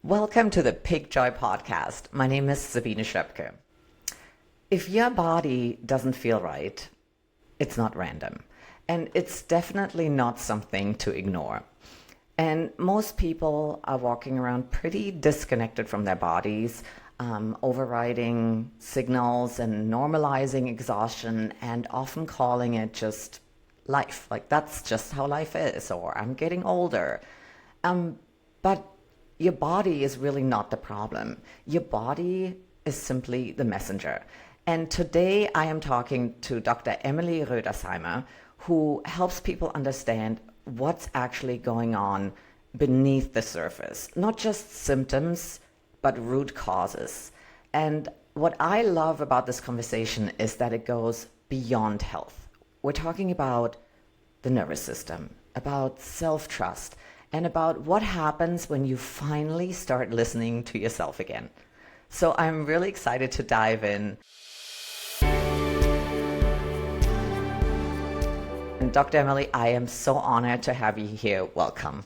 Welcome to the Pig Joy podcast. My name is Sabine and Dr. If your body doesn't feel right, it's not random. And it's definitely not something to ignore. And most people are walking around pretty disconnected from their bodies, overriding signals and normalizing exhaustion and often calling it just life. Like that's just how life is, or I'm getting older. But your body is really not the problem. Your body is simply the messenger. And today I am talking to Dr. Emily Rödersheimer, who helps people understand what's actually going on beneath the surface. Not just symptoms, but root causes. And what I love about this conversation is that it goes beyond health. We're talking about the nervous system, about self-trust, and about what happens when you finally start listening to yourself again. So I'm really excited to dive in. And Dr. Emily, I am so honored to have you here. Welcome.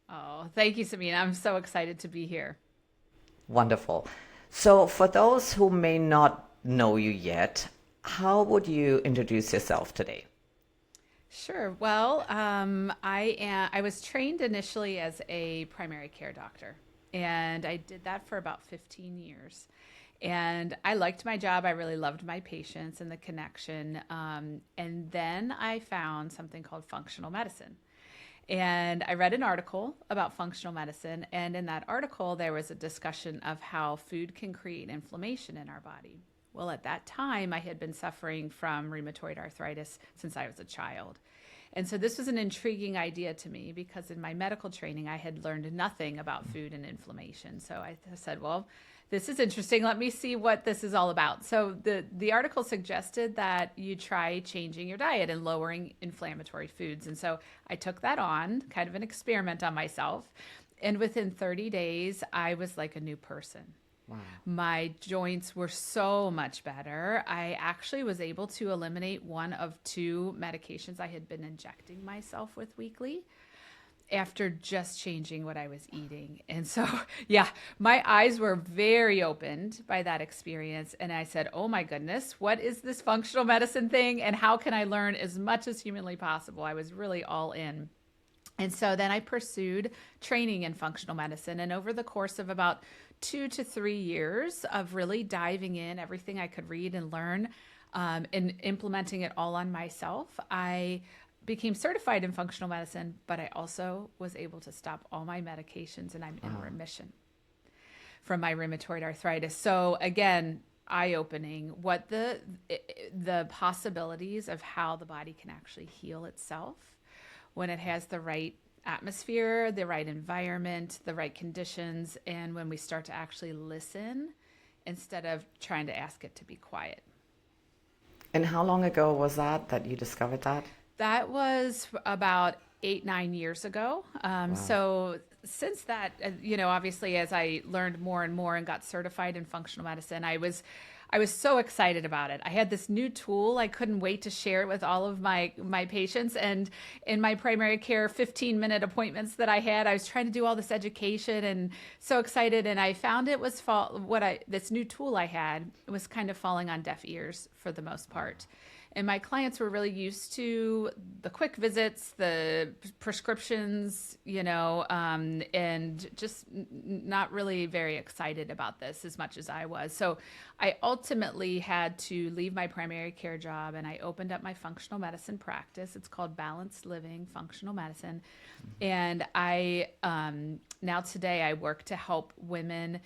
Oh, thank you, Sabine. I'm so excited to be here. Wonderful. So for those who may not know you yet, how would you introduce yourself today? Sure. Well, I was trained initially as a primary care doctor, and I did that for about 15 years. And I liked my job. I really loved my patients and the connection. And then I found something called functional medicine. And I read an article about functional medicine. And in that article, there was a discussion of how food can create inflammation in our body. Well, at that time, I had been suffering from rheumatoid arthritis since I was a child. And so this was an intriguing idea to me because in my medical training, I had learned nothing about food and inflammation. So I said, well, this is interesting. Let me see what this is all about. So the article suggested that you try changing your diet and lowering inflammatory foods. And so I took that on, kind of an experiment on myself. And within 30 days, I was like a new person. Wow. My joints were so much better. I actually was able to eliminate one of two medications I had been injecting myself with weekly after just changing what I was eating. And so, yeah, my eyes were very opened by that experience. And I said, oh my goodness, what is this functional medicine thing? And how can I learn as much as humanly possible? I was really all in. And so then I pursued training in functional medicine. And over the course of about 2 to 3 years of really diving in everything I could read and learn and implementing it all on myself, I became certified in functional medicine, but I also was able to stop all my medications and I'm in remission from my rheumatoid arthritis. So again, eye-opening what the possibilities of how the body can actually heal itself when it has the right atmosphere, the right environment, the right conditions, and when we start to actually listen instead of trying to ask it to be quiet. And how long ago was that you discovered that? That was about 8-9 years ago. Wow. So since that, obviously as I learned more and more and got certified in functional medicine, I was so excited about it. I had this new tool. I couldn't wait to share it with all of my patients. And in my primary care 15-minute appointments that I had, I was trying to do all this education and so excited. And I found it was this new tool I had was kind of falling on deaf ears for the most part. And my clients were really used to the quick visits, the prescriptions, and just not really very excited about this as much as I was. So I ultimately had to leave my primary care job and I opened up my functional medicine practice. It's called Balanced Living Functional Medicine. And I now today I work to help women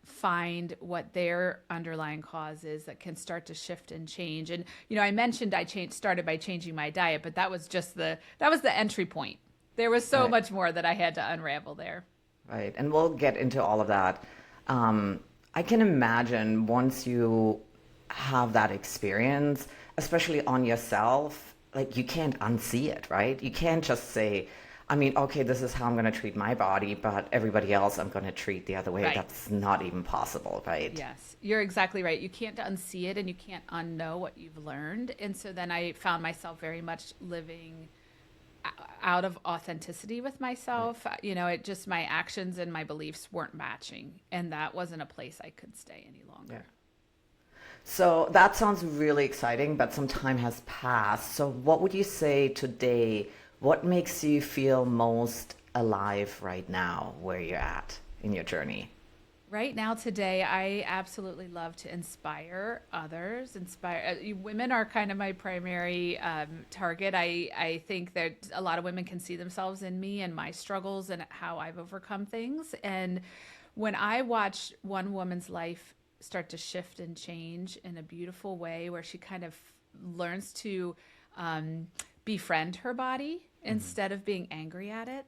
find what their underlying cause is that can start to shift and change. And I mentioned I started by changing my diet, but that was just the entry point. There was so much more that I had to unravel there. Right, and we'll get into all of that. I can imagine once you have that experience, especially on yourself, like you can't unsee it, right? You can't just say, okay, this is how I'm going to treat my body, but everybody else I'm going to treat the other way. Right. That's not even possible, right? Yes, you're exactly right. You can't unsee it and you can't unknow what you've learned. And so then I found myself very much living out of authenticity with myself. You know, it just, my actions and my beliefs weren't matching, and that wasn't a place I could stay any longer. Yeah. So that sounds really exciting, but some time has passed. So what would you say today? What makes you feel most alive right now, where you're at in your journey? Right now, today, I absolutely love to inspire others. Women are kind of my primary target. I think that a lot of women can see themselves in me and my struggles and how I've overcome things. And when I watch one woman's life start to shift and change in a beautiful way, where she kind of learns to befriend her body instead of being angry at it,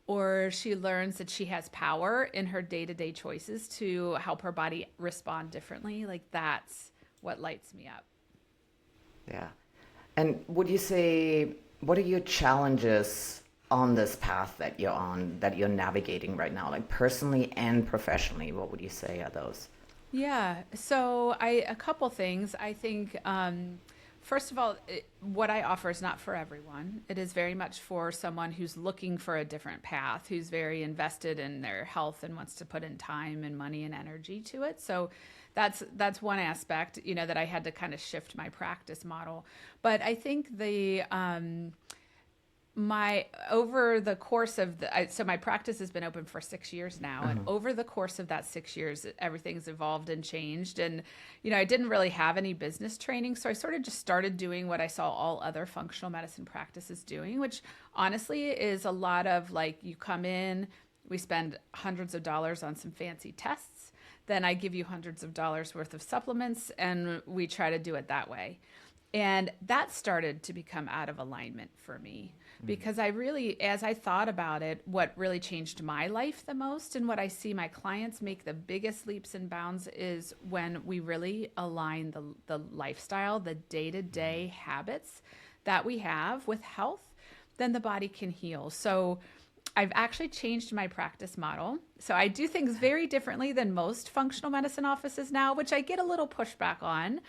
or she learns that she has power in her day-to-day choices to help her body respond differently, like that's what lights me up. Yeah. And would you say, what are your challenges on this path that you're on, that you're navigating right now, like personally and professionally? What would you say are those? Yeah. So a couple things. I think, first of all, what I offer is not for everyone. It is very much for someone who's looking for a different path, who's very invested in their health and wants to put in time and money and energy to it. So that's one aspect, you know, that I had to kind of shift my practice model. But I think my over the course of so my practice has been open for 6 years now, and over the course of that 6 years, everything's evolved and changed. And you know, I didn't really have any business training, so I sort of just started doing what I saw all other functional medicine practices doing, which honestly is a lot of like, you come in, we spend hundreds of dollars on some fancy tests, then I give you hundreds of dollars worth of supplements, and we try to do it that way. And that started to become out of alignment for me, because I really, as I thought about it, what really changed my life the most and what I see my clients make the biggest leaps and bounds is when we really align the lifestyle, the day-to-day habits that we have with health, then the body can heal. So I've actually changed my practice model. So I do things very differently than most functional medicine offices now, which I get a little pushback on,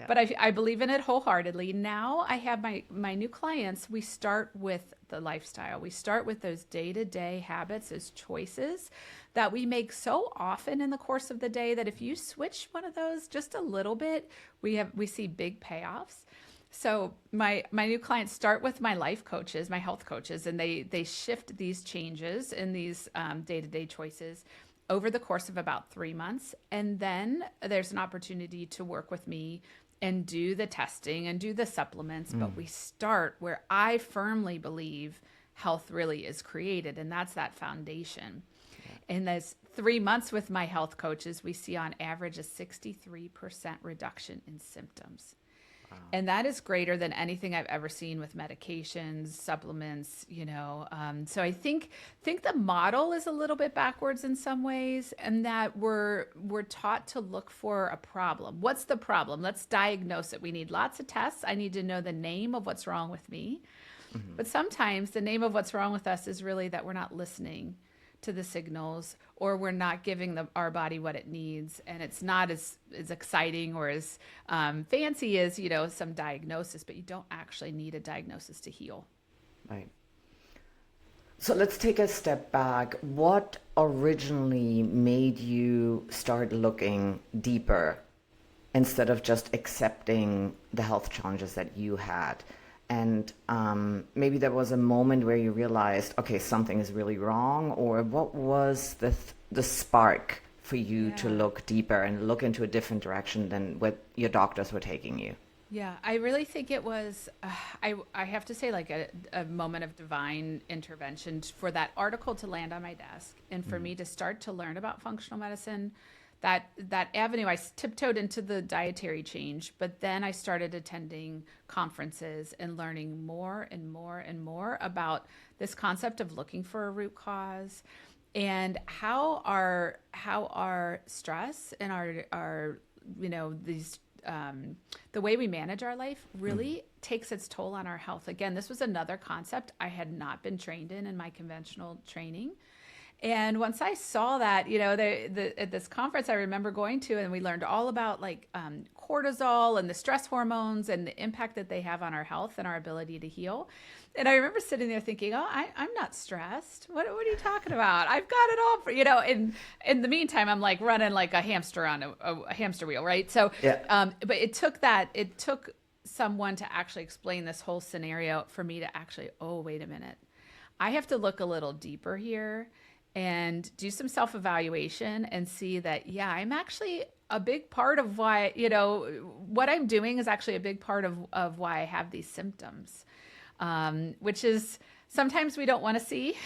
but I believe in it wholeheartedly. Now I have my new clients, we start with the lifestyle. We start with those day-to-day habits as choices that we make so often in the course of the day that if you switch one of those just a little bit, we see big payoffs. So my new clients start with my life coaches, my health coaches, and they shift these changes in these day-to-day choices over the course of about 3 months. And then there's an opportunity to work with me and do the testing and do the supplements. But we start where I firmly believe health really is created, and that's that foundation. In those 3 months with my health coaches, we see on average a 63% reduction in symptoms. And that is greater than anything I've ever seen with medications, supplements, you know. So I think the model is a little bit backwards in some ways, and that we're taught to look for a problem. What's the problem? Let's diagnose it. We need lots of tests. I need to know the name of what's wrong with me. But sometimes the name of what's wrong with us is really that we're not listening to the signals, or we're not giving our body what it needs, and it's not as exciting or as fancy as, you know, some diagnosis, but you don't actually need a diagnosis to heal. Right. So let's take a step back. What originally made you start looking deeper instead of just accepting the health challenges that you had? And maybe there was a moment where you realized, okay, something is really wrong, or what was the spark for you to look deeper and look into a different direction than what your doctors were taking you? Yeah, I really think it was, I have to say, like a moment of divine intervention for that article to land on my desk and for me to start to learn about functional medicine. That avenue, I tiptoed into the dietary change, but then I started attending conferences and learning more and more and more about this concept of looking for a root cause and how our stress and our you know, these the way we manage our life really takes its toll on our health. Again, this was another concept I had not been trained in my conventional training. And once I saw that, at this conference I remember going to, and we learned all about like cortisol and the stress hormones and the impact that they have on our health and our ability to heal. And I remember sitting there thinking, oh, I'm not stressed. What are you talking about? I've got it all in the meantime, I'm like running like a hamster on a hamster wheel, right? So, Yeah. but it took someone to actually explain this whole scenario for me to actually, oh, wait a minute. I have to look a little deeper here and do some self-evaluation and see that, yeah, I'm actually a big part of why, what I'm doing is actually a big part of why I have these symptoms, which is sometimes we don't want to see.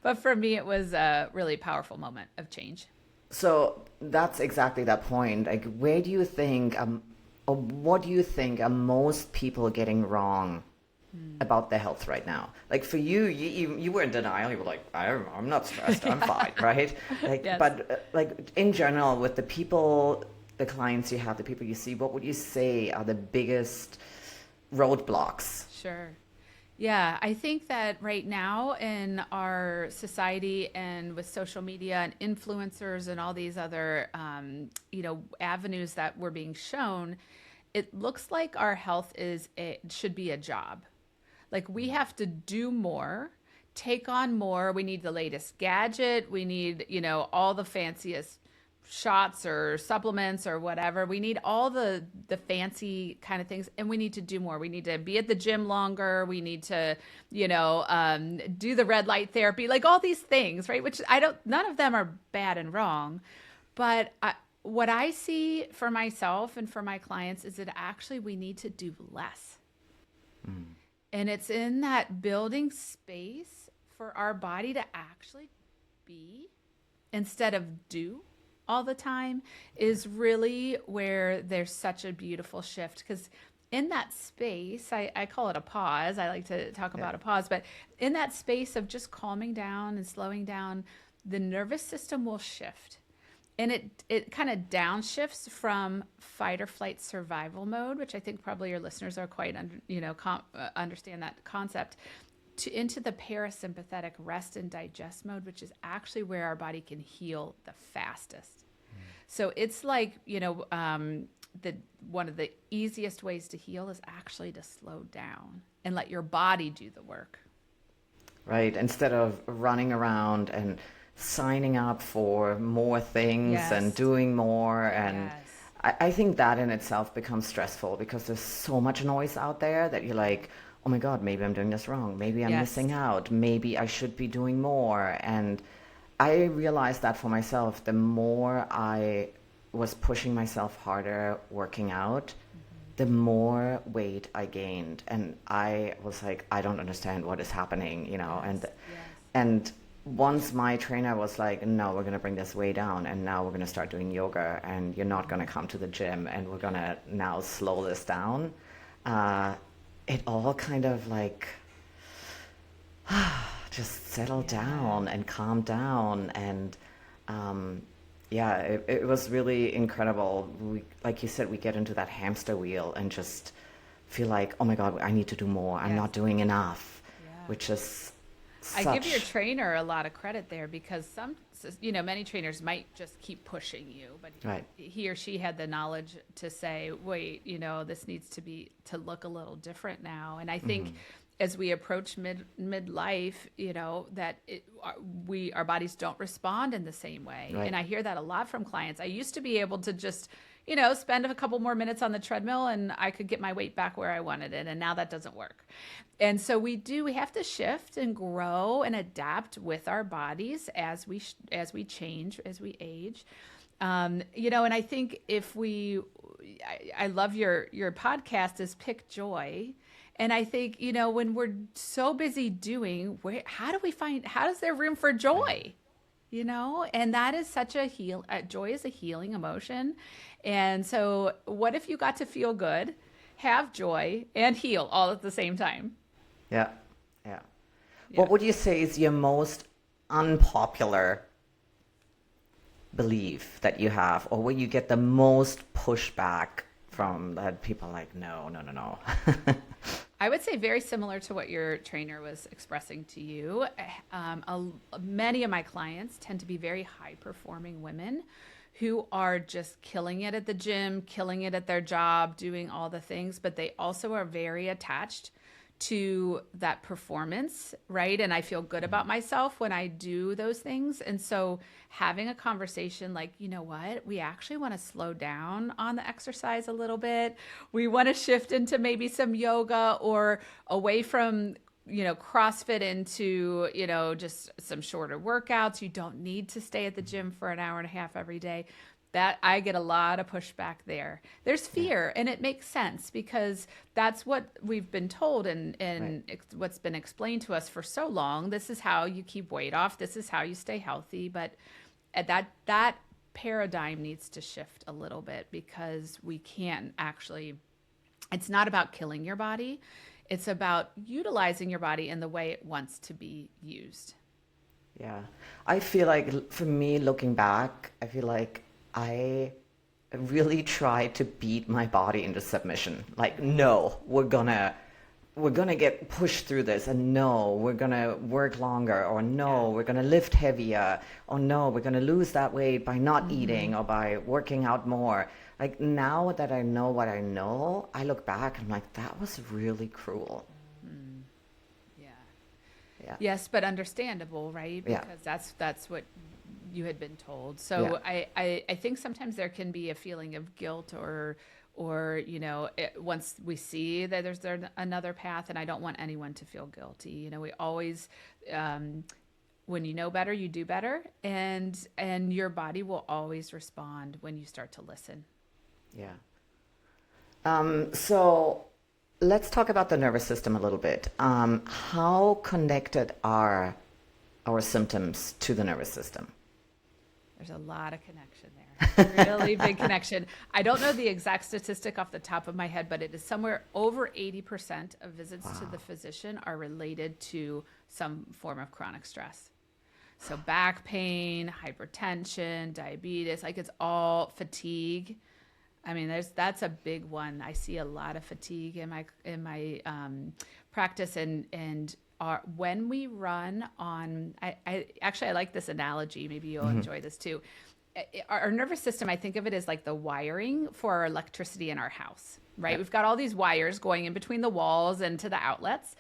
But for me, it was a really powerful moment of change. So that's exactly that point. Like, where do you think, or what do you think are most people getting wrong about their health right now? Like for you were in denial. You were like, I'm not stressed. I'm fine, right? Like, Yes. but like in general, with the people, the clients you have, the people you see, what would you say are the biggest roadblocks? Sure. Yeah, I think that right now in our society and with social media and influencers and all these other, avenues that we're being shown, it looks like our health should be a job. Like we have to do more, take on more. We need the latest gadget. We need, all the fanciest shots or supplements or whatever. We need all the fancy kind of things, and we need to do more. We need to be at the gym longer. We need to, do the red light therapy, like all these things, right? Which none of them are bad and wrong, but what I see for myself and for my clients is that actually we need to do less. And it's in that building space for our body to actually be instead of do all the time is really where there's such a beautiful shift. Because in that space, I call it a pause. I like to talk about a pause, but in that space of just calming down and slowing down, the nervous system will shift. And it kind of downshifts from fight or flight survival mode, which I think probably your listeners are quite understand that concept, into the parasympathetic rest and digest mode, which is actually where our body can heal the fastest. So it's like one of the easiest ways to heal is actually to slow down and let your body do the work. Right, instead of running around and signing up for more things and doing more. And I think that in itself becomes stressful because there's so much noise out there that you're like, oh my God, maybe I'm doing this wrong. Maybe I'm missing out. Maybe I should be doing more. And I realized that for myself, the more I was pushing myself harder, working out, the more weight I gained. And I was like, I don't understand what is happening, and once my trainer was like, no, we're going to bring this way down, and now we're going to start doing yoga, and you're not going to come to the gym, and we're going to now slow this down, it all kind of like just settled down and calmed down. And it was really incredible. Like you said, we get into that hamster wheel and just feel like, oh my God, I need to do more. I'm not doing enough, which is I give your trainer a lot of credit there because many trainers might just keep pushing you, but he or she had the knowledge to say, wait, this needs to look a little different now. And I think as we approach midlife, that our bodies don't respond in the same way. Right. And I hear that a lot from clients. I used to be able to just spend a couple more minutes on the treadmill and I could get my weight back where I wanted it. And now that doesn't work. And so we have to shift and grow and adapt with our bodies as we change, as we age. And I think I love your podcast is Pick Joy. And I think, when we're so busy doing, how does there room for joy? And that is such joy is a healing emotion. And so what if you got to feel good, have joy, and heal all at the same time? Yeah. What would you say is your most unpopular belief that you have, or where you get the most pushback from that people are like, no? I would say very similar to what your trainer was expressing to you. Many of my clients tend to be very high performing women who are just killing it at the gym, killing it at their job, doing all the things, but they also are very attached to that performance, right? And I feel good about myself when I do those things. And so having a conversation like, you know what, we actually want to slow down on the exercise a little bit. We want to shift into maybe some yoga or away from, CrossFit into, just some shorter workouts. You don't need to stay at the gym for an hour and a half every day. That I get a lot of pushback there. There's fear, and it makes sense because that's what we've been told and what's been explained to us for so long. This is how you keep weight off. This is how you stay healthy. But that paradigm needs to shift a little bit because we can't actually. It's not about killing your body. It's about utilizing your body in the way it wants to be used. Yeah. I feel like for me, looking back, I feel like I really tried to beat my body into submission. Like, no, we're gonna get pushed through this, and no, we're gonna work longer, or no, we're gonna lift heavier, or no, we're gonna lose that weight by not eating or by working out more. Like, now that I know what I know, I look back and I'm like, that was really cruel. Yeah. Yes, but understandable, right? Because that's what you had been told. So I think sometimes there can be a feeling of guilt or once we see that there's another path, and I don't want anyone to feel guilty. We always, when you know better, you do better, and your body will always respond when you start to listen. Yeah. So let's talk about the nervous system a little bit. How connected are our symptoms to the nervous system? There's a lot of connection there. Really big connection. I don't know the exact statistic off the top of my head, but it is somewhere over 80% of visits to the physician are related to some form of chronic stress. So back pain, hypertension, diabetes, like it's all fatigue. I mean, that's a big one. I see a lot of fatigue in my practice, and when we run on, I like this analogy. Maybe you'll enjoy this too. Our nervous system, I think of it as like the wiring for our electricity in our house, right? Yep. We've got all these wires going in between the walls and to the outlets.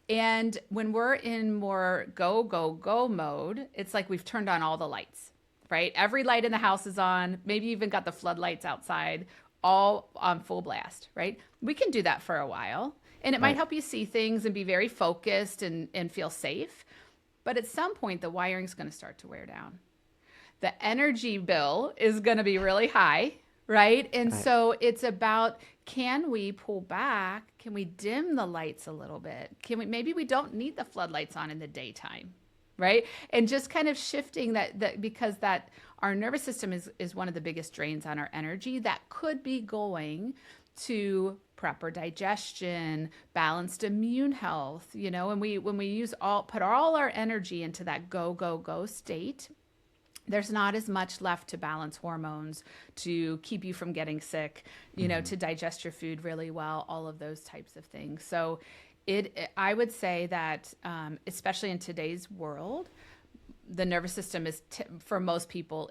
And when we're in more go, go, go mode, it's like we've turned on all the lights. Right? Every light in the house is on, maybe even got the floodlights outside, all on full blast, right? We can do that for a while, and it might help you see things and be very focused and feel safe. But at some point, the wiring's going to start to wear down. The energy bill is going to be really high, right? And so it's about, can we pull back? Can we dim the lights a little bit? Maybe we don't need the floodlights on in the daytime. Right. And just kind of shifting that because our nervous system is one of the biggest drains on our energy that could be going to proper digestion, balanced immune health, and when we put all our energy into that go, go, go state, there's not as much left to balance hormones, to keep you from getting sick, to digest your food really well, all of those types of things. So I would say that, especially in today's world, the nervous system is, for most people,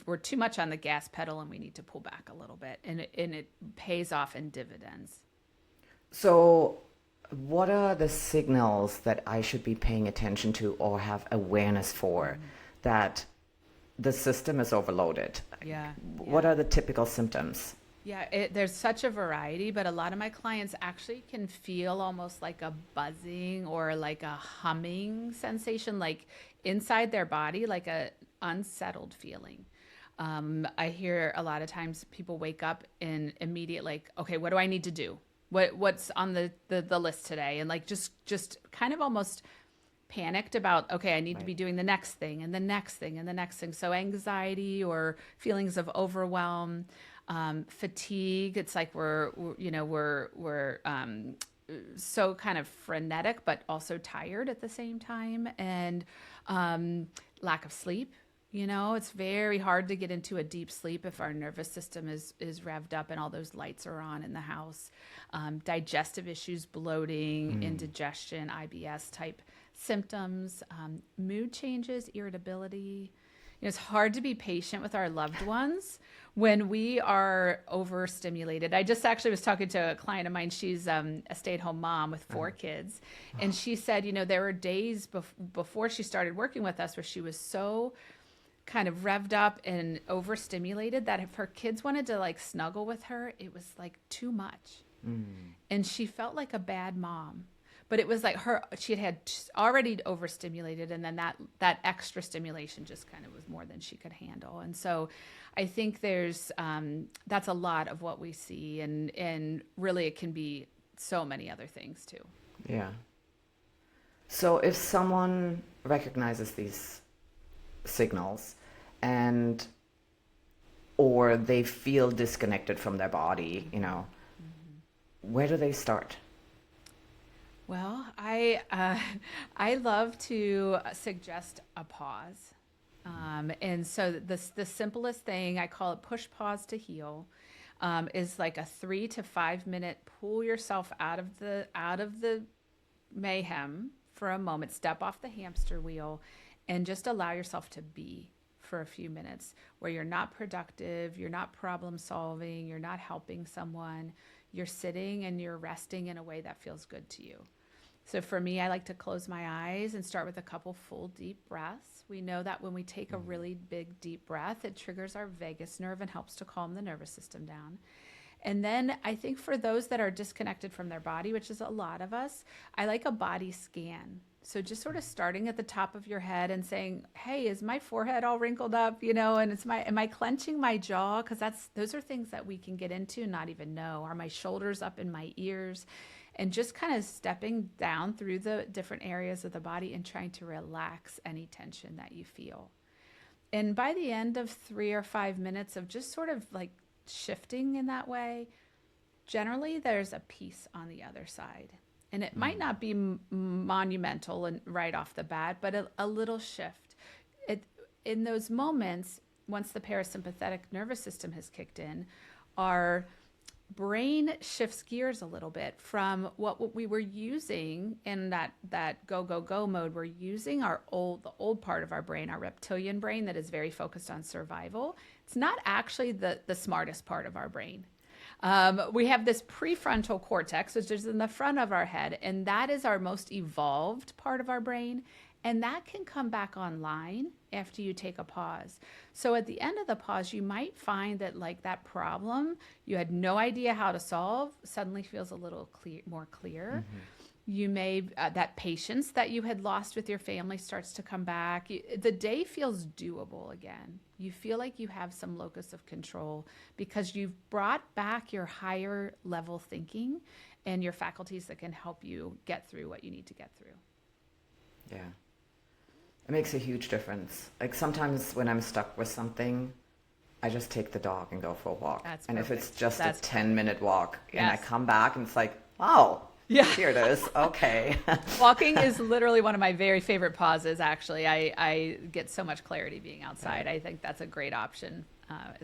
we're too much on the gas pedal, and we need to pull back a little bit, and it pays off in dividends. So what are the signals that I should be paying attention to or have awareness for that the system is overloaded? What are the typical symptoms? Yeah, there's such a variety, but a lot of my clients actually can feel almost like a buzzing or like a humming sensation, like inside their body, like a unsettled feeling. I hear a lot of times people wake up and immediate, like, okay, what do I need to do? What's on the list today? And like just kind of almost panicked about, okay, I need to be doing the next thing and the next thing and the next thing. So anxiety or feelings of overwhelm. Fatigue. It's like we're so kind of frenetic, but also tired at the same time, and lack of sleep. You know, it's very hard to get into a deep sleep if our nervous system is revved up and all those lights are on in the house. Digestive issues, bloating, indigestion, IBS type symptoms, mood changes, irritability. You know, it's hard to be patient with our loved ones when we are overstimulated. I just actually was talking to a client of mine. She's a stay-at-home mom with 4 kids. And she said, you know, there were days before she started working with us where she was so kind of revved up and overstimulated that if her kids wanted to like snuggle with her, it was like too much. And she felt like a bad mom. But it was like she had already overstimulated, and then that extra stimulation just kind of was more than she could handle. And so I think there's that's a lot of what we see, and really it can be so many other things too. Yeah. So if someone recognizes these signals or they feel disconnected from their body, you know, where do they start? Well, I love to suggest a pause. And so the simplest thing, I call it push pause to heal, is like a 3 to 5 minute pull yourself out of the mayhem for a moment, step off the hamster wheel, and just allow yourself to be for a few minutes where you're not productive, you're not problem solving, you're not helping someone, you're sitting and you're resting in a way that feels good to you. So for me, I like to close my eyes and start with a couple full deep breaths. We know that when we take a really big deep breath, it triggers our vagus nerve and helps to calm the nervous system down. And then I think for those that are disconnected from their body, which is a lot of us, I like a body scan. So just sort of starting at the top of your head and saying, hey, is my forehead all wrinkled up, you know, and am I clenching my jaw? Because those are things that we can get into and not even know. Are my shoulders up in my ears? And just kind of stepping down through the different areas of the body and trying to relax any tension that you feel. And by the end of 3 or 5 minutes of just sort of like shifting in that way, generally there's a peace on the other side. And it might not be monumental and right off the bat, but a little shift. In those moments, once the parasympathetic nervous system has kicked in, our brain shifts gears a little bit from what we were using in that go mode. We're using the old part of our brain, our reptilian brain that is very focused on survival. It's not actually the smartest part of our brain. We have this prefrontal cortex, which is in the front of our head, and that is our most evolved part of our brain. And that can come back online after you take a pause. So at the end of the pause, you might find that like that problem you had no idea how to solve suddenly feels a little more clear. You may, that patience that you had lost with your family starts to come back. The day feels doable again. You feel like you have some locus of control because you've brought back your higher level thinking and your faculties that can help you get through what you need to get through. Yeah. It makes a huge difference. Like sometimes when I'm stuck with something, I just take the dog and go for a walk. That's and perfect. If it's just That's a 10-minute walk and I Yes. come back and it's like, oh, Yeah. here it is. Okay. Walking is literally one of my very favorite pauses, actually. I get so much clarity being outside. I think that's a great option.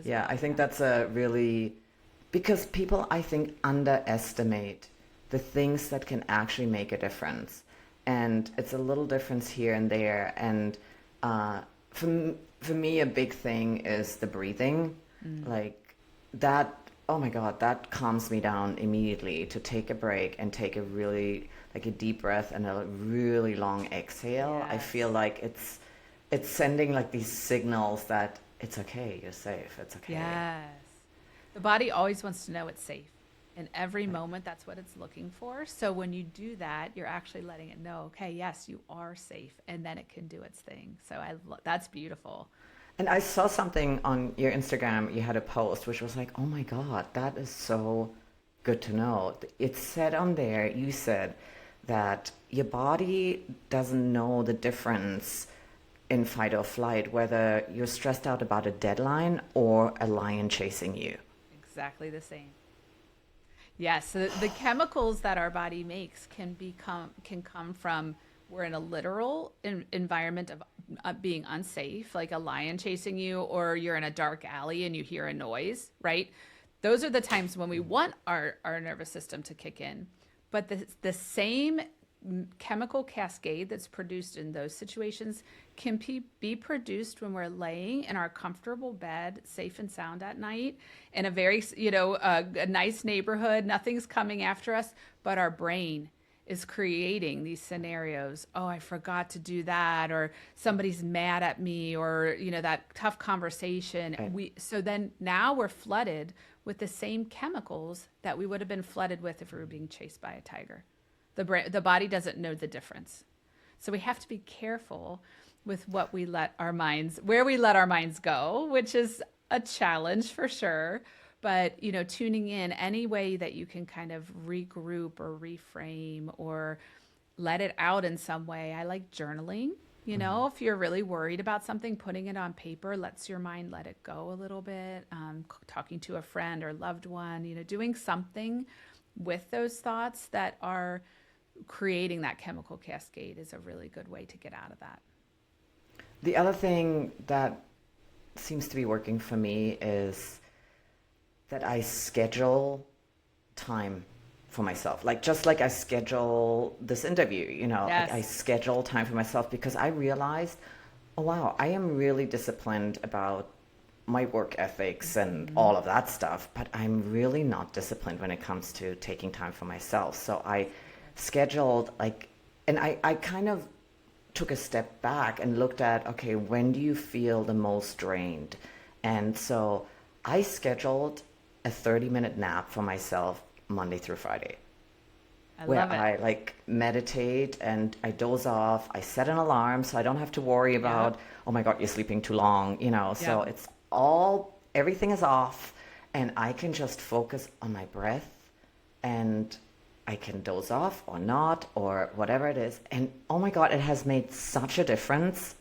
Yeah, well. I think that's a really, because people, I think, underestimate the things that can actually make a difference. And it's a little difference here and there. And for me, a big thing is the breathing. Like that, oh my God, that calms me down immediately to take a break and take a really, like a deep breath and a really long exhale. I Yes. feel like it's sending like these signals that it's okay, you're safe, it's okay. Yes. The body always wants to know it's safe. In every moment, that's what it's looking for. So when you do that, you're actually letting it know, okay, yes, you are safe, and then it can do its thing. So that's beautiful. And I saw something on your Instagram, you had a post, which was like, oh my God, that is so good to know. It said on there, you said that your body doesn't know the difference in fight or flight, whether you're stressed out about a deadline or a lion chasing you. Exactly the same. Yes, so the chemicals that our body makes can come from we're in a literal environment of being unsafe, like a lion chasing you, or you're in a dark alley and you hear a noise, right? Those are the times when we want our nervous system to kick in. But the same chemical cascade that's produced in those situations can be produced when we're laying in our comfortable bed, safe and sound at night, in a very, a nice neighborhood. Nothing's coming after us, but our brain is creating these scenarios. Oh, I forgot to do that, or somebody's mad at me, or that tough conversation. Right. So then now we're flooded with the same chemicals that we would have been flooded with if we were being chased by a tiger. The body doesn't know the difference. So we have to be careful with where we let our minds go, which is a challenge for sure. But, tuning in any way that you can kind of regroup or reframe or let it out in some way. I like journaling. If you're really worried about something, putting it on paper lets your mind let it go a little bit. Talking to a friend or loved one, doing something with those thoughts that are creating that chemical cascade is a really good way to get out of that. The other thing that seems to be working for me is that I schedule time for myself. Just like I schedule this interview, Yes. I schedule time for myself because I realized, oh wow, I am really disciplined about my work ethics and all of that stuff, but I'm really not disciplined when it comes to taking time for myself. So I scheduled and I kind of took a step back and looked at, okay, when do you feel the most drained? And so I scheduled a 30-minute nap for myself Monday through Friday. I meditate and I doze off. I set an alarm so I don't have to worry about, oh my God, you're sleeping too long, So it's everything is off and I can just focus on my breath and I can doze off or not or whatever it is. And oh my God, it has made such a difference.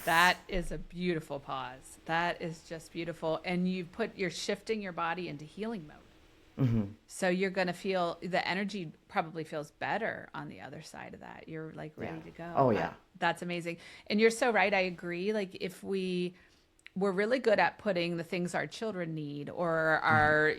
That is a beautiful pause. That is just beautiful. And you're shifting your body into healing mode. Mm-hmm. So you're going to feel the energy probably feels better on the other side of that. You're ready to go. Oh yeah. That's amazing. And you're so right. I agree. If we're really good at putting the things our children need or our,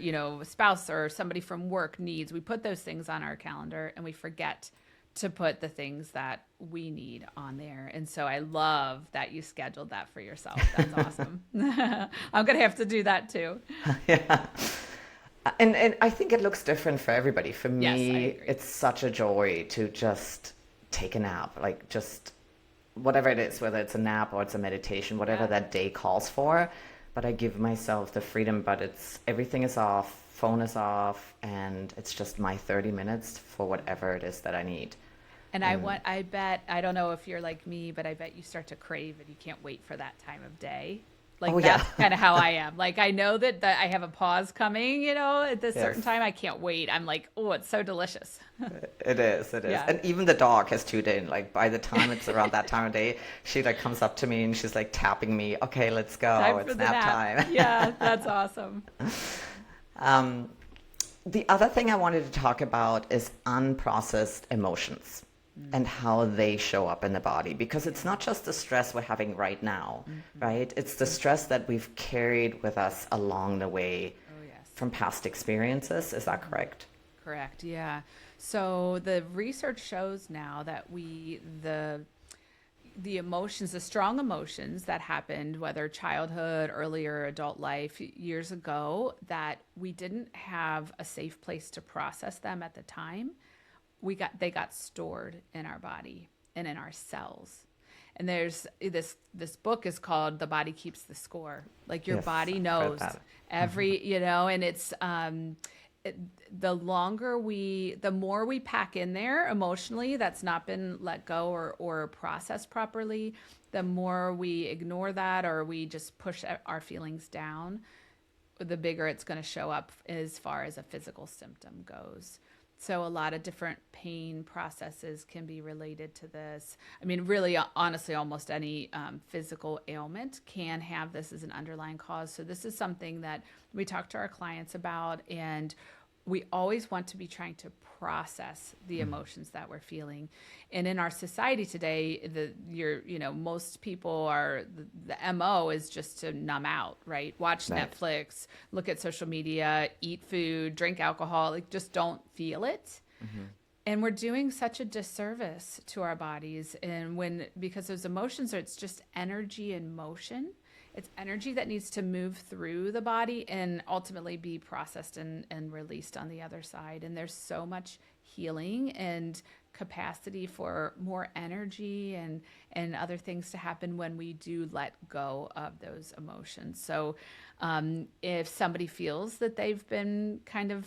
spouse or somebody from work needs, we put those things on our calendar and we forget to put the things that we need on there. And so I love that you scheduled that for yourself. That's awesome. I'm going to have to do that too. Yeah. And I think it looks different for everybody. For me, Yes, it's such a joy to just take a nap, just whatever it is, whether it's a nap or it's a meditation, whatever that day calls for. But I give myself the freedom, but everything is off, phone is off, and it's just my 30 minutes for whatever it is that I need. And I bet, I don't know if you're like me, but I bet you start to crave it. You can't wait for that time of day. That's kind of how I am. I know that I have a pause coming, at this certain time. I can't wait. I'm like, oh, it's so delicious. It is. Yeah. And even the dog has tuned in. By the time it's around that time of day, she comes up to me and she's tapping me. Okay, let's go. It's nap time. Yeah, that's awesome. The other thing I wanted to talk about is unprocessed emotions and how they show up in the body, because it's not just the stress we're having right now, right? It's the stress that we've carried with us along the way from past experiences. Is that correct? Correct. Yeah. So the research shows now that the emotions, the strong emotions that happened, whether childhood, earlier adult life, years ago, that we didn't have a safe place to process them at the time. They got stored in our body and in our cells. And there's this book is called The Body Keeps the Score. Your body knows every, and it's the more we pack in there emotionally that's not been let go or processed properly, the more we ignore that or we just push our feelings down, the bigger it's going to show up as far as a physical symptom goes. So a lot of different pain processes can be related to this. I mean, really, honestly, almost any physical ailment can have this as an underlying cause. So this is something that we talk to our clients about, and we always want to be trying to process the emotions that we're feeling. And in our society today, most people are, the MO is just to numb out, right? Watch Right. Netflix, look at social media, eat food, drink alcohol, like just don't feel it. And we're doing such a disservice to our bodies. And because those emotions it's just energy in motion. It's energy that needs to move through the body and ultimately be processed and released on the other side. And there's so much healing and capacity for more energy and other things to happen when we do let go of those emotions. So if somebody feels that they've been kind of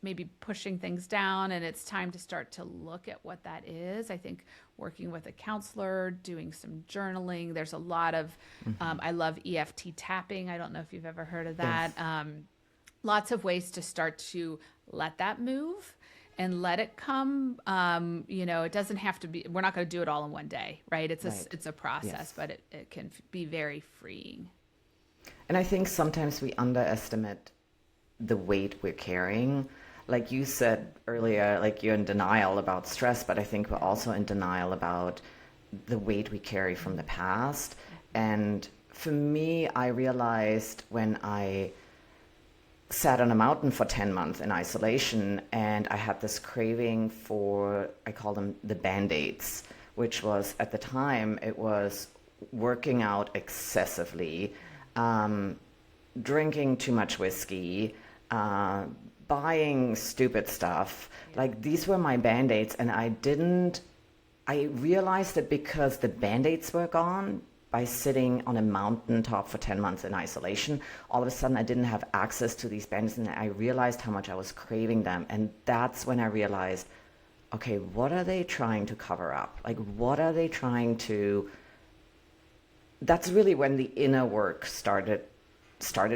maybe pushing things down and it's time to start to look at what that is, I think working with a counselor, doing some journaling. There's a lot of, I love EFT tapping. I don't know if you've ever heard of that. Yes. Lots of ways to start to let that move and let it come. It doesn't have to be, we're not going to do it all in one day, right? It's a process, Yes. but it can be very freeing. And I think sometimes we underestimate the weight we're carrying. Like you said earlier, like you're in denial about stress, but I think we're also in denial about the weight we carry from the past. And for me, I realized when I sat on a mountain for 10 months in isolation and I had this craving for, I call them the Band-Aids, which was at the time, it was working out excessively, drinking too much whiskey, buying stupid stuff. Like these were my Band-Aids, and I realized that because the Band-Aids were gone by sitting on a mountaintop for 10 months in isolation, all of a sudden I didn't have access to these Band-Aids, and I realized how much I was craving them. And that's when I realized, okay, what are they trying to cover up? Like, what are they trying to... That's really when the inner work started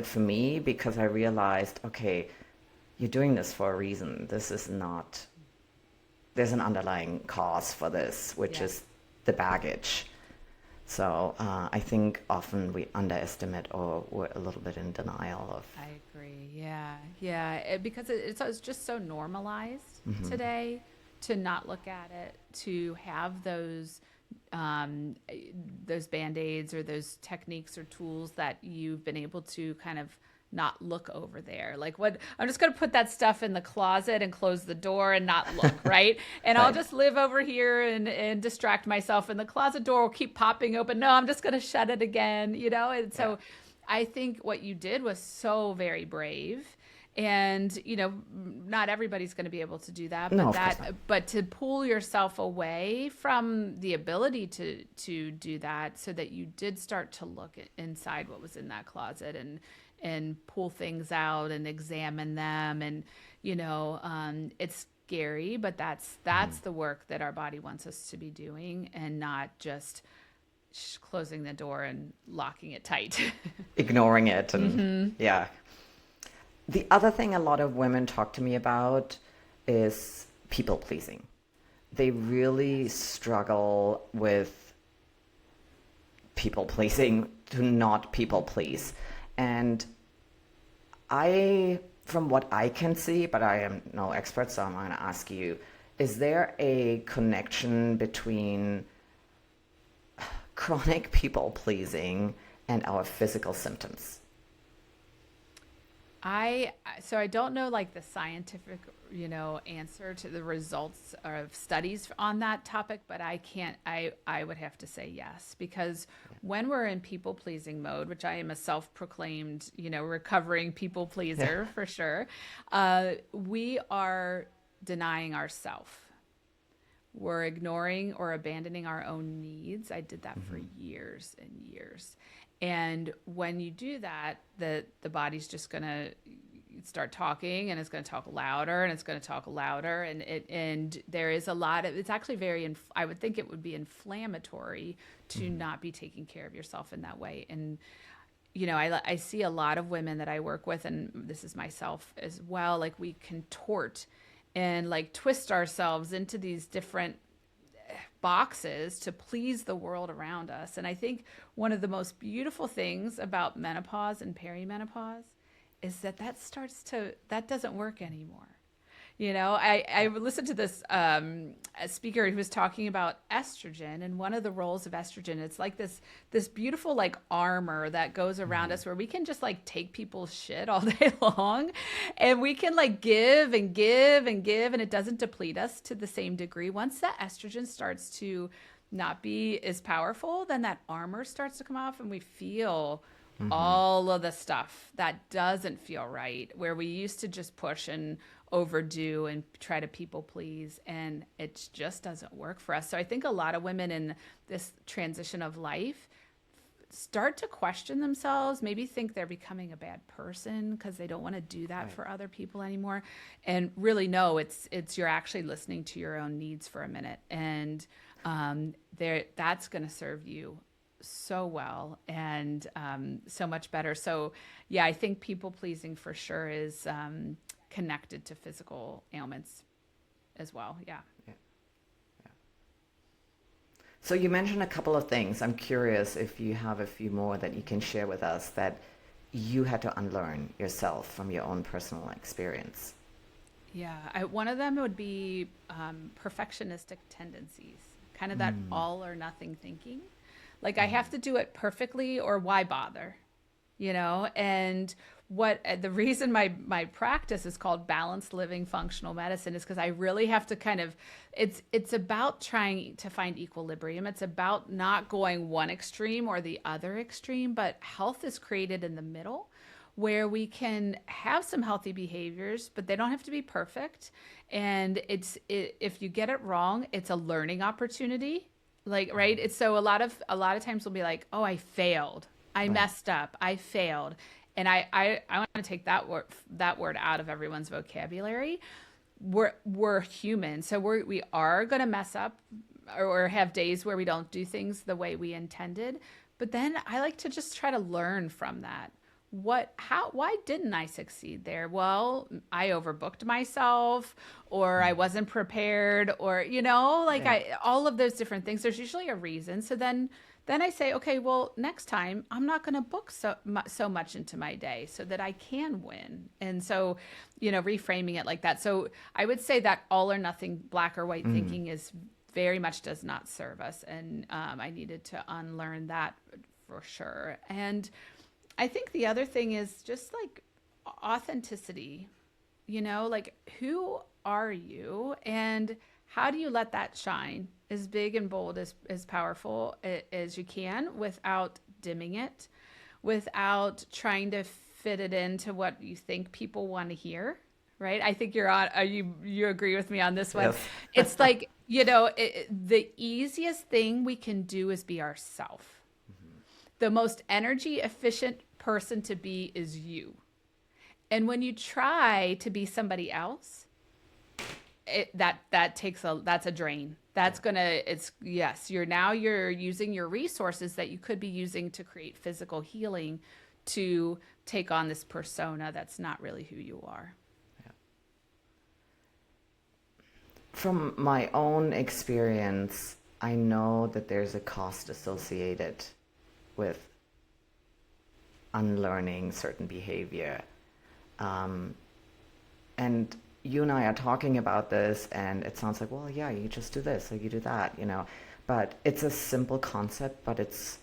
for me, because I realized, okay, you're doing this for a reason. This is not, there's an underlying cause for this, which is the baggage. So I think often we underestimate or we're a little bit in denial of. I agree. Yeah. Because it's just so normalized today to not look at it, to have those Band-Aids or those techniques or tools that you've been able to kind of not look over there. Like, what, I'm just going to put that stuff in the closet and close the door and not look, right? And I'll just live over here and distract myself, and the closet door will keep popping open. No, I'm just going to shut it again, And so I think what you did was so very brave. And, not everybody's going to be able to do that, but No, but to pull yourself away from the ability to do that, so that you did start to look inside what was in that closet and pull things out and examine them. And, it's scary, but that's the work that our body wants us to be doing, and not just closing the door and locking it tight. Ignoring it. And the other thing a lot of women talk to me about is people pleasing. They really struggle with people pleasing, to not people please. And from what I can see, but I am no expert, so I'm going to ask you, is there a connection between chronic people pleasing and our physical symptoms? So I don't know like the scientific, answer to the results of studies on that topic, but I would have to say yes, because when we're in people pleasing mode, which I am a self-proclaimed, recovering people pleaser for sure, we are denying ourselves. We're ignoring or abandoning our own needs. I did that for years and years. And when you do that, the body's just going to start talking, and it's going to talk louder, and it's going to talk louder. And there is a lot of, it's actually I would think it would be inflammatory to not be taking care of yourself in that way. And, I see a lot of women that I work with, and this is myself as well, like we contort and like twist ourselves into these different boxes to please the world around us. And I think one of the most beautiful things about menopause and perimenopause is that doesn't work anymore. I listened to this a speaker who was talking about estrogen, and one of the roles of estrogen, it's like this beautiful like armor that goes around us where we can just like take people's shit all day long, and we can like give and give and give, and it doesn't deplete us to the same degree. Once that estrogen starts to not be as powerful, then that armor starts to come off, and we feel all of the stuff that doesn't feel right, where we used to just push and overdo and try to people please, and it just doesn't work for us. So I think a lot of women in this transition of life start to question themselves, maybe think they're becoming a bad person because they don't want to do that for other people anymore, and really no, it's you're actually listening to your own needs for a minute, and that's going to serve you so well, and so much better. So yeah, I think people pleasing for sure is connected to physical ailments as well. Yeah. So you mentioned a couple of things. I'm curious if you have a few more that you can share with us that you had to unlearn yourself from your own personal experience. Yeah, one of them would be perfectionistic tendencies, kind of that all or nothing thinking. Like I have to do it perfectly, or why bother? And what the reason my practice is called balanced living functional medicine is because I really have to kind of, it's about trying to find equilibrium. It's about not going one extreme or the other extreme, but health is created in the middle, where we can have some healthy behaviors, but they don't have to be perfect. And if you get it wrong, it's a learning opportunity. Like, right. It's so a lot of times we'll be like, oh, I failed. I messed up. I failed. And I want to take that word out of everyone's vocabulary. We're human. So we are going to mess up or have days where we don't do things the way we intended. But then I like to just try to learn from that. Why didn't I succeed there? Well, I overbooked myself, or I wasn't prepared, or, all of those different things. There's usually a reason. So then I say, okay, well, next time I'm not going to book so much into my day so that I can win. And so, reframing it like that. So I would say that all or nothing, black or white thinking is very much does not serve us. And I needed to unlearn that for sure. And I think the other thing is just like authenticity, like who are you and how do you let that shine as big and bold, as powerful as you can, without dimming it, without trying to fit it into what you think people want to hear. Right. I think you agree with me on this one. Yes. It's like, the easiest thing we can do is be ourselves. The most energy efficient person to be is you. And when you try to be somebody else, that's a drain. You're using your resources that you could be using to create physical healing to take on this persona that's not really who you are. Yeah. From my own experience, I know that there's a cost associated with unlearning certain behavior. And you and I are talking about this, and it sounds like, well, yeah, you just do this or you do that, But it's a simple concept, but it's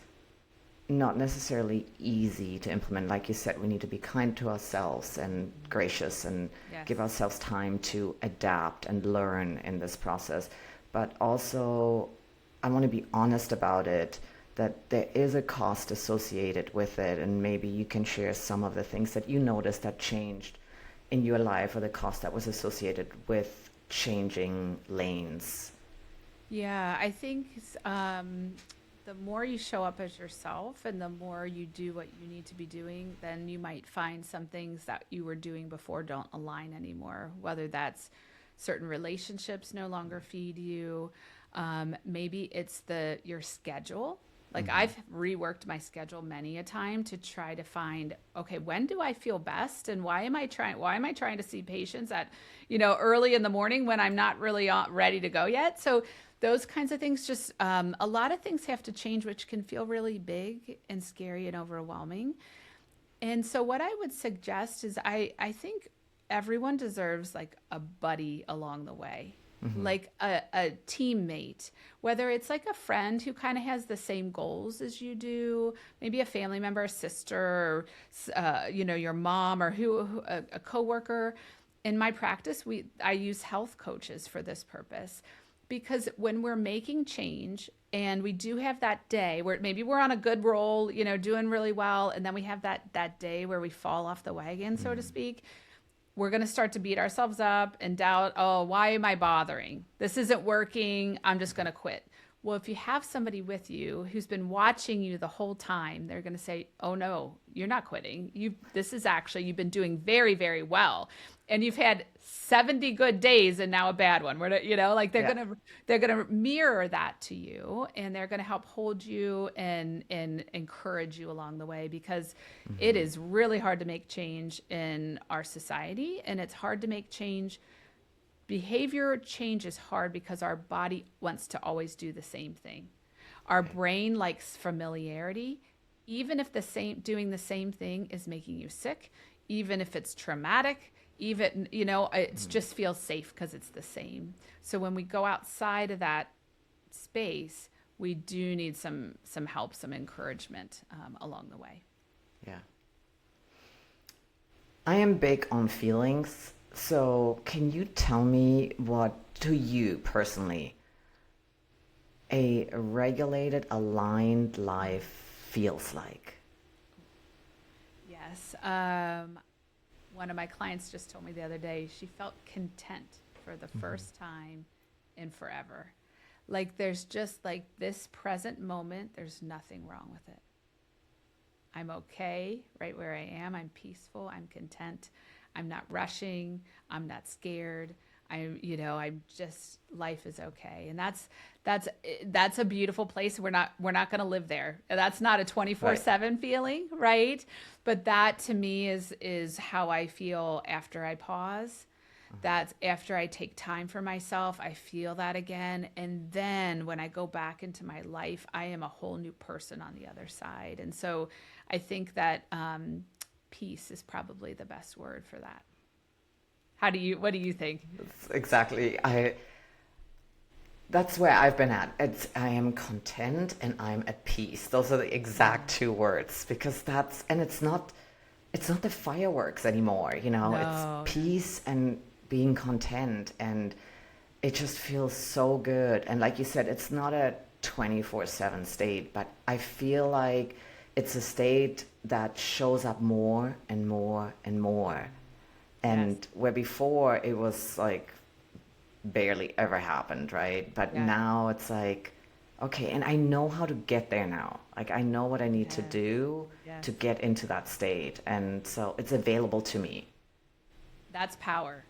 not necessarily easy to implement. Like you said, we need to be kind to ourselves and gracious and give ourselves time to adapt and learn in this process. But also, I want to be honest about it, that there is a cost associated with it, and maybe you can share some of the things that you noticed that changed in your life, or the cost that was associated with changing lanes. Yeah, I think the more you show up as yourself and the more you do what you need to be doing, then you might find some things that you were doing before don't align anymore, whether that's certain relationships no longer feed you. Maybe it's your schedule. Like I've reworked my schedule many a time to try to find, okay, when do I feel best, and why am I trying to see patients at, early in the morning when I'm not really ready to go yet? So those kinds of things, just a lot of things have to change, which can feel really big and scary and overwhelming. And so what I would suggest is I think everyone deserves like a buddy along the way, like a teammate, whether it's like a friend who kind of has the same goals as you do, maybe a family member, a sister, or, your mom, or a coworker. In my practice, I use health coaches for this purpose, because when we're making change and we do have that day where maybe we're on a good roll, doing really well, and then we have that day where we fall off the wagon, so to speak, we're going to start to beat ourselves up and doubt, oh, why am I bothering? This isn't working. I'm just going to quit. Well, if you have somebody with you who's been watching you the whole time, they're going to say, "Oh no, you're not quitting. You've been doing very, very well. And you've had 70 good days and now a bad one." Like they're going to mirror that to you, and they're going to help hold you and encourage you along the way, because it is really hard to make change in our society, and it's hard to make change. Behavior change is hard because our body wants to always do the same thing. Our brain likes familiarity, even if doing the same thing is making you sick, even if it's traumatic, even, it just feels safe because it's the same. So when we go outside of that space, we do need some help, some encouragement along the way. Yeah. I am big on feelings. So can you tell me what, to you personally, a regulated, aligned life feels like? Yes. One of my clients just told me the other day she felt content for the first time in forever. Like there's just like this present moment, there's nothing wrong with it. I'm okay right where I am. I'm peaceful. I'm content. I'm not rushing. I'm not scared. I'm just, life is okay. And that's a beautiful place. We're not going to live there. That's not a 24/7 feeling, right? But that to me is how I feel after I pause. That's after I take time for myself, I feel that again. And then when I go back into my life, I am a whole new person on the other side. And so I think that peace is probably the best word for that. What do you think? Exactly. That's where I've been at. I am content and I'm at peace. Those are the exact two words, because it's not the fireworks anymore, No. It's peace and being content, and it just feels so good. And like you said, it's not a 24/7 state, but I feel like it's a state that shows up more and more and more. And Yes. where before it was like barely ever happened, right? But now it's like, okay, and I know how to get there now. Like I know what I need to do to get into that state. And so it's available to me. That's power.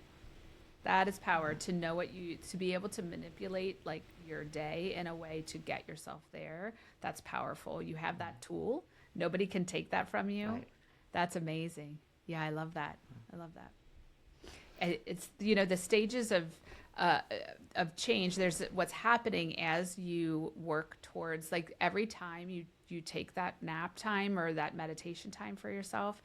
That is power, to know to be able to manipulate like your day in a way to get yourself there. That's powerful. You have that tool. Nobody can take that from you. Right. That's amazing. Yeah, I love that. I love that. It's the stages of change. There's what's happening as you work towards, like every time you take that nap time or that meditation time for yourself,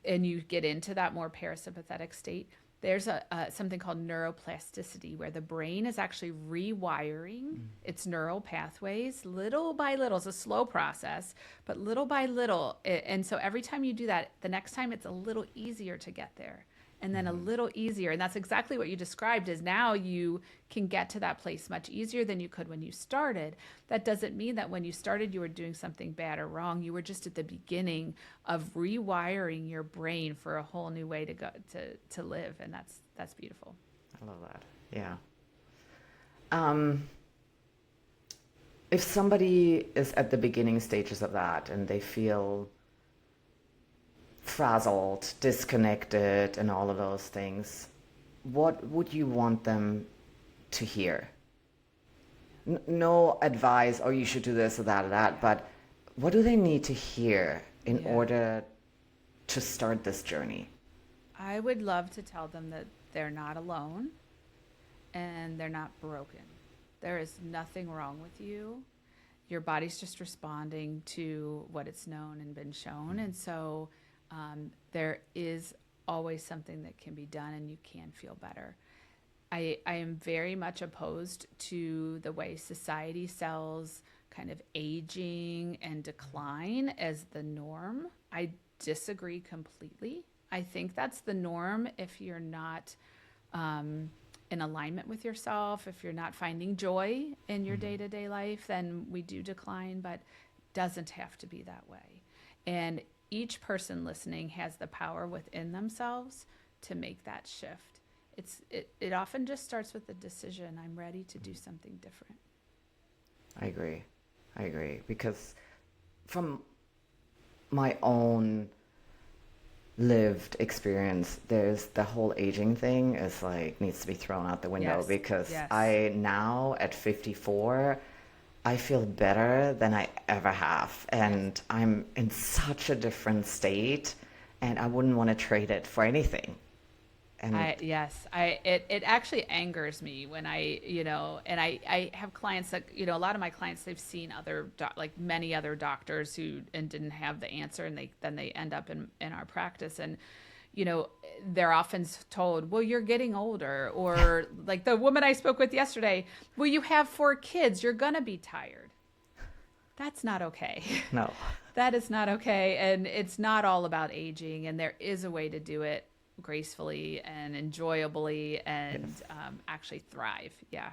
and you get into that more parasympathetic state. There's something called neuroplasticity, where the brain is actually rewiring its neural pathways little by little. It's a slow process, but little by little. And so every time you do that, the next time it's a little easier to get there, and then a little easier. And that's exactly what you described, is now you can get to that place much easier than you could when you started. That doesn't mean that when you started you were doing something bad or wrong. You were just at the beginning of rewiring your brain for a whole new way to go to live. And that's beautiful. I love that. Yeah. If somebody is at the beginning stages of that and they feel frazzled, disconnected, and all of those things, what would you want them to hear? No advice, or you should do this or that, but what do they need to hear in order to start this journey? I would love to tell them that they're not alone and they're not broken. There is nothing wrong with you. Your body's just responding to what it's known and been shown. And so there is always something that can be done and you can feel better. I am very much opposed to the way society sells kind of aging and decline as the norm. I disagree completely. I think that's the norm if you're not in alignment with yourself, if you're not finding joy in your day-to-day life, then we do decline, but doesn't have to be that way. And each person listening has the power within themselves to make that shift. It often just starts with the decision, I'm ready to do something different. I agree. Because from my own lived experience, there's the whole aging thing is like needs to be thrown out the window. Yes, because yes. I now at 54, I feel better than I ever have. And I'm in such a different state and I wouldn't want to trade it for anything. And It actually angers me when and I have clients that, a lot of my clients, they've seen many other doctors and didn't have the answer, and they end up in our practice, and, they're often told, well, you're getting older, or like the woman I spoke with yesterday, well, you have 4 kids, you're going to be tired. That's not okay. no. That is not okay. And it's not all about aging, and there is a way to do it gracefully and enjoyably and actually thrive. Yeah.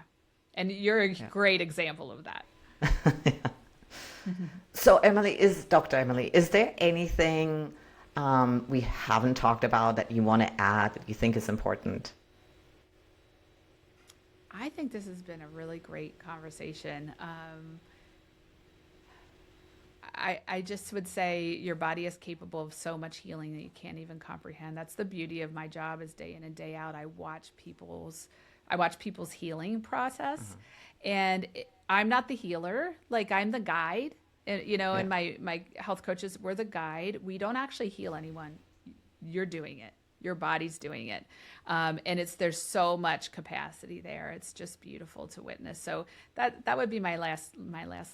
And you're a great example of that. So Dr. Emily, is there anything we haven't talked about that you want to add that you think is important? I think this has been a really great conversation. I just would say your body is capable of so much healing that you can't even comprehend. That's the beauty of my job, is day in and day out. I watch people's healing process, and I'm not the healer. Like, I'm the guide, and and my health coaches, we're the guide. We don't actually heal anyone. You're doing it. Your body's doing it. And there's so much capacity there. It's just beautiful to witness. So that would be my last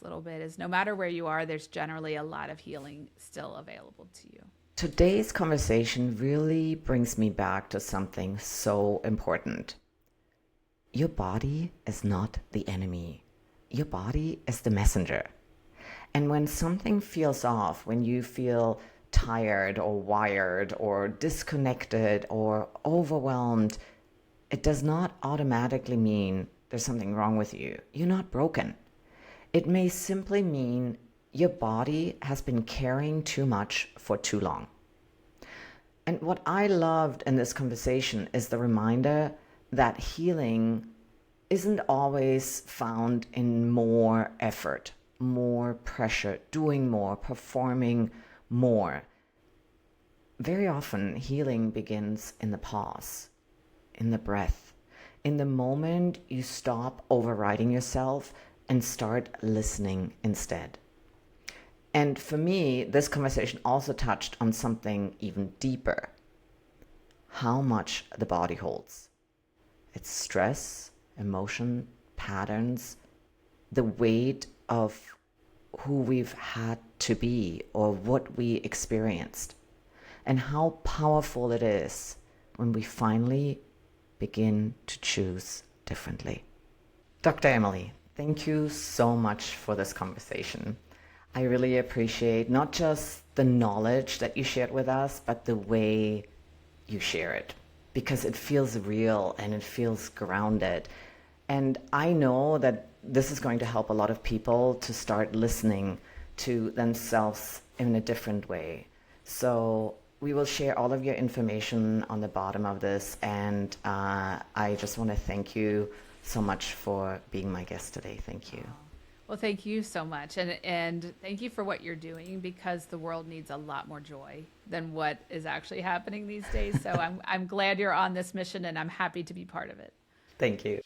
little bit, is no matter where you are, there's generally a lot of healing still available to you. Today's conversation really brings me back to something so important. Your body is not the enemy. Your body is the messenger. And when something feels off, when you feel tired or wired or disconnected or overwhelmed, it does not automatically mean there's something wrong with you. You're not broken. It may simply mean your body has been carrying too much for too long. And what I loved in this conversation is the reminder that healing isn't always found in more effort, more pressure, doing more, performing more. Very often, healing begins in the pause, in the breath, in the moment you stop overriding yourself and start listening instead. And for me, this conversation also touched on something even deeper: how much the body holds. It's stress, emotion, patterns, the weight of who we've had to be or what we experienced, and how powerful it is when we finally begin to choose differently. Dr. Emily, thank you so much for this conversation. I really appreciate not just the knowledge that you shared with us, but the way you share it, because it feels real and it feels grounded. And I know that this is going to help a lot of people to start listening to themselves in a different way. So we will share all of your information on the bottom of this. And I just want to thank you so much for being my guest today. Thank you. Well, thank you so much. And thank you for what you're doing, because the world needs a lot more joy than what is actually happening these days. So I'm glad you're on this mission, and I'm happy to be part of it. Thank you.